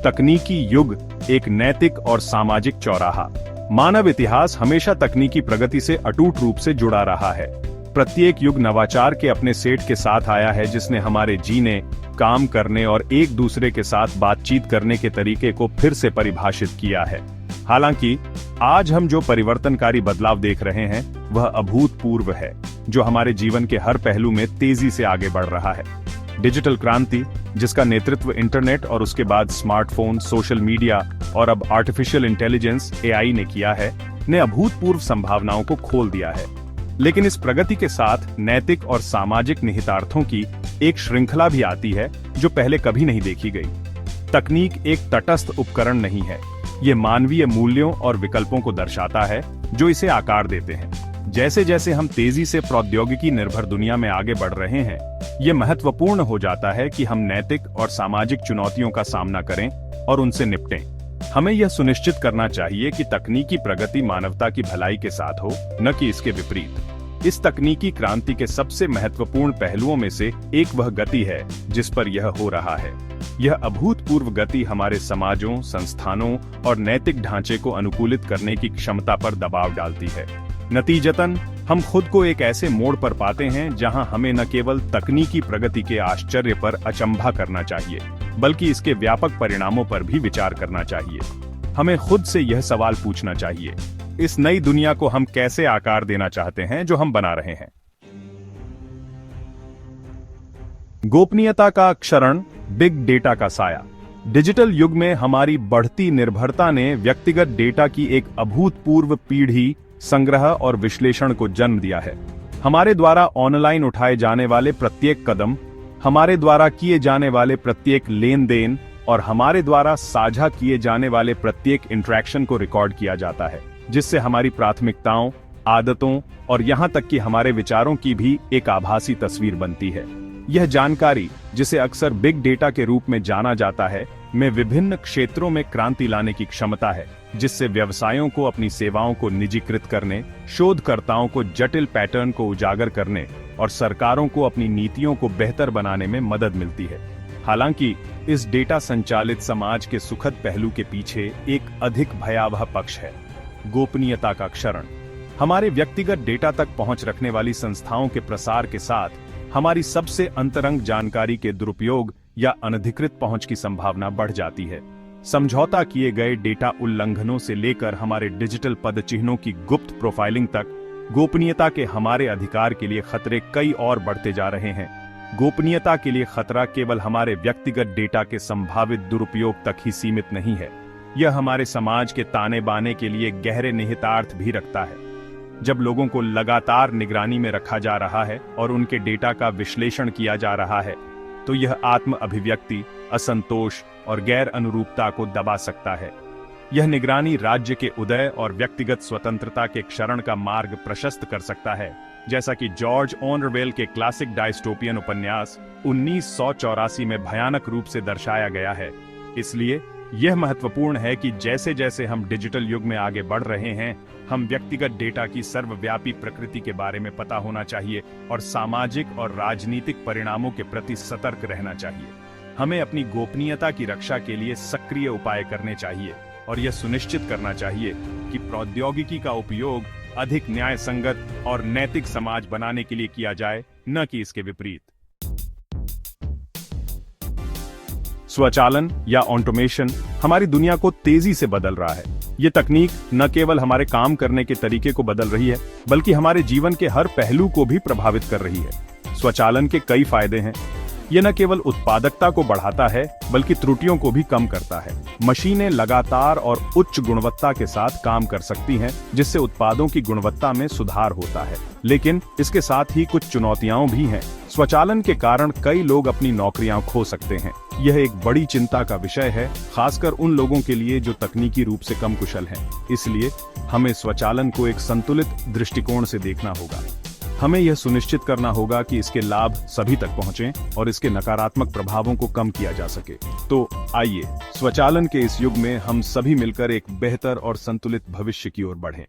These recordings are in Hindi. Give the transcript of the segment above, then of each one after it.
तकनीकी युग एक नैतिक और सामाजिक चौराहा। मानव इतिहास हमेशा तकनीकी प्रगति से अटूट रूप से जुड़ा रहा है। प्रत्येक युग नवाचार के अपने सेट के साथ आया है, जिसने हमारे जीने, काम करने और एक दूसरे के साथ बातचीत करने के तरीके को फिर से परिभाषित किया है। हालांकि आज हम जो परिवर्तनकारी बदलाव देख रहे हैं वह अभूतपूर्व है, जो हमारे जीवन के हर पहलू में तेजी से आगे बढ़ रहा है। डिजिटल क्रांति, जिसका नेतृत्व इंटरनेट और उसके बाद स्मार्टफोन, सोशल मीडिया और अब आर्टिफिशियल इंटेलिजेंस (एआई) ने किया है, ने अभूतपूर्व संभावनाओं को खोल दिया है। लेकिन इस प्रगति के साथ नैतिक और सामाजिक निहितार्थों की एक श्रृंखला भी आती है, जो पहले कभी नहीं देखी गई। तकनीक एक तटस्थ उपकरण नहीं है, ये मानवीय मूल्यों और विकल्पों को दर्शाता है जो इसे आकार देते हैं। जैसे जैसे हम तेजी से प्रौद्योगिकी निर्भर दुनिया में आगे बढ़ रहे हैं, ये महत्वपूर्ण हो जाता है कि हम नैतिक और सामाजिक चुनौतियों का सामना करें और उनसे निपटें। हमें यह सुनिश्चित करना चाहिए कि तकनीकी प्रगति मानवता की भलाई के साथ हो, न कि इसके विपरीत। इस तकनीकी क्रांति के सबसे महत्वपूर्ण पहलुओं में से एक वह गति है जिस पर यह हो रहा है। यह अभूतपूर्व गति हमारे समाजों, संस्थानों और नैतिक ढांचे को अनुकूलित करने की क्षमता पर दबाव डालती है। नतीजतन हम खुद को एक ऐसे मोड़ पर पाते हैं जहां हमें न केवल तकनीकी प्रगति के आश्चर्य पर अचंभा करना चाहिए, बल्कि इसके व्यापक परिणामों पर भी विचार करना चाहिए। हमें खुद से यह सवाल पूछना चाहिए, इस नई दुनिया को हम कैसे आकार देना चाहते हैं जो हम बना रहे हैं। गोपनीयता का क्षरण, बिग डेटा का साया। डिजिटल युग में हमारी बढ़ती निर्भरता ने व्यक्तिगत डेटा की एक अभूतपूर्व पीढ़ी, संग्रह और विश्लेषण को जन्म दिया है। हमारे द्वारा ऑनलाइन उठाए जाने वाले प्रत्येक कदम, हमारे द्वारा किए जाने वाले प्रत्येक लेन देन और हमारे द्वारा साझा किए जाने वाले प्रत्येक इंटरेक्शन को रिकॉर्ड किया जाता है, जिससे हमारी प्राथमिकताओं, आदतों और यहां तक कि हमारे विचारों की भी एक आभासी तस्वीर बनती है। यह जानकारी, जिसे अक्सर बिग डेटा के रूप में जाना जाता है, में विभिन्न क्षेत्रों में क्रांति लाने की क्षमता है, जिससे व्यवसायों को अपनी सेवाओं को निजीकृत करने, शोधकर्ताओं को जटिल पैटर्न को उजागर करने और सरकारों को अपनी नीतियों को बेहतर बनाने में मदद मिलती है। हालांकि इस डेटा संचालित समाज के सुखद पहलू के पीछे एक अधिक भयावह पक्ष है: गोपनीयता का क्षरण। हमारे व्यक्तिगत डेटा तक पहुंच रखने वाली संस्थाओं के प्रसार के साथ हमारी सबसे अंतरंग जानकारी के दुरुपयोग या अनधिकृत पहुंच की संभावना बढ़ जाती है। समझौता किए गए डेटा उल्लंघनों से लेकर हमारे डिजिटल पदचिह्नों की गुप्त प्रोफाइलिंग तक, गोपनीयता के हमारे अधिकार के लिए खतरे कई और बढ़ते जा रहे हैं। गोपनीयता के लिए खतरा केवल हमारे व्यक्तिगत डेटा के संभावित दुरुपयोग तक ही सीमित नहीं है, यह हमारे समाज के ताने बाने के लिए गहरे निहितार्थ भी रखता है। जब लोगों को लगातार निगरानी में रखा जा रहा है और उनके डेटा का विश्लेषण किया जा रहा है, तो यह आत्म अभिव्यक्ति, असंतोष और गैर अनुरूपता को दबा सकता है। यह निगरानी राज्य के उदय और व्यक्तिगत स्वतंत्रता के क्षरण का मार्ग प्रशस्त कर सकता है, जैसा कि जॉर्ज ऑर्वेल के क्लासिक डायस्टोपियन उपन्यास 1984 में भयानक रूप से दर्शाया गया है। इसलिए यह महत्वपूर्ण है कि जैसे जैसे हम डिजिटल युग में आगे बढ़ रहे हैं, हम व्यक्तिगत डेटा की सर्वव्यापी प्रकृति के बारे में पता होना चाहिए और सामाजिक और राजनीतिक परिणामों के प्रति सतर्क रहना चाहिए। हमें अपनी गोपनीयता की रक्षा के लिए सक्रिय उपाय करने चाहिए और यह सुनिश्चित करना चाहिए कि प्रौद्योगिकी का उपयोग अधिक न्याय संगत और नैतिक समाज बनाने के लिए किया जाए, न कि इसके विपरीत। स्वचालन या ऑटोमेशन हमारी दुनिया को तेजी से बदल रहा है। ये तकनीक न केवल हमारे काम करने के तरीके को बदल रही है, बल्कि हमारे जीवन के हर पहलू को भी प्रभावित कर रही है। स्वचालन के कई फायदे हैं। ये न केवल उत्पादकता को बढ़ाता है, बल्कि त्रुटियों को भी कम करता है। मशीनें लगातार और उच्च गुणवत्ता के साथ काम कर सकती हैं, जिससे उत्पादों की गुणवत्ता में सुधार होता है। लेकिन इसके साथ ही कुछ चुनौतियां भी हैं। स्वचालन के कारण कई लोग अपनी नौकरियां खो सकते हैं। यह एक बड़ी चिंता का विषय है, खासकर उन लोगों के लिए जो तकनीकी रूप से कम कुशल हैं। इसलिए हमें स्वचालन को एक संतुलित दृष्टिकोण से देखना होगा। हमें यह सुनिश्चित करना होगा कि इसके लाभ सभी तक पहुंचें और इसके नकारात्मक प्रभावों को कम किया जा सके। तो आइए स्वचालन के इस युग में हम सभी मिलकर एक बेहतर और संतुलित भविष्य की ओर बढ़ें।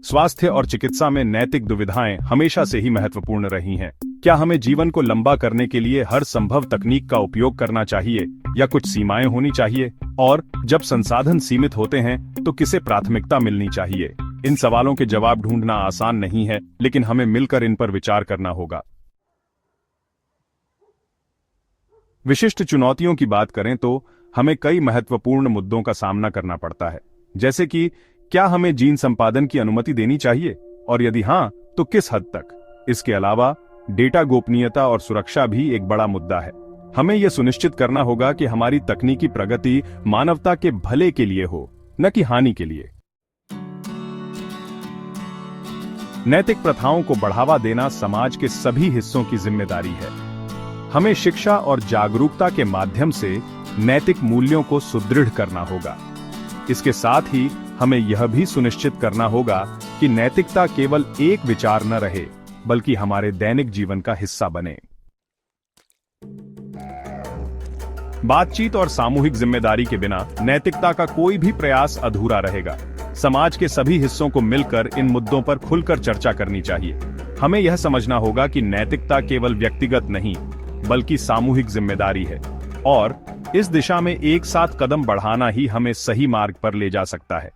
स्वास्थ्य और चिकित्सा में नैतिक दुविधाएं हमेशा से ही महत्वपूर्ण रही हैं। क्या हमें जीवन को लंबा करने के लिए हर संभव तकनीक का उपयोग करना चाहिए या कुछ सीमाएं होनी चाहिए? और जब संसाधन सीमित होते हैं तो किसे प्राथमिकता मिलनी चाहिए? इन सवालों के जवाब ढूंढना आसान नहीं है, लेकिन हमें मिलकर इन पर विचार करना होगा। विशिष्ट चुनौतियों की बात करें तो हमें कई महत्वपूर्ण मुद्दों का सामना करना पड़ता है, जैसे कि क्या हमें जीन संपादन की अनुमति देनी चाहिए, और यदि हां, तो किस हद तक? इसके अलावा डेटा गोपनीयता और सुरक्षा भी एक बड़ा मुद्दा है। हमें यह सुनिश्चित करना होगा कि हमारी तकनीकी प्रगति मानवता के भले के लिए हो, न कि हानि के लिए। नैतिक प्रथाओं को बढ़ावा देना समाज के सभी हिस्सों की जिम्मेदारी है। हमें शिक्षा और जागरूकता के माध्यम से नैतिक मूल्यों को सुदृढ़ करना होगा। इसके साथ ही हमें यह भी सुनिश्चित करना होगा कि नैतिकता केवल एक विचार न रहे, बल्कि हमारे दैनिक जीवन का हिस्सा बने। बातचीत और सामूहिक जिम्मेदारी के बिना नैतिकता का कोई भी प्रयास अधूरा रहेगा। समाज के सभी हिस्सों को मिलकर इन मुद्दों पर खुलकर चर्चा करनी चाहिए। हमें यह समझना होगा कि नैतिकता केवल व्यक्तिगत नहीं, बल्कि सामूहिक जिम्मेदारी है, और इस दिशा में एक साथ कदम बढ़ाना ही हमें सही मार्ग पर ले जा सकता है।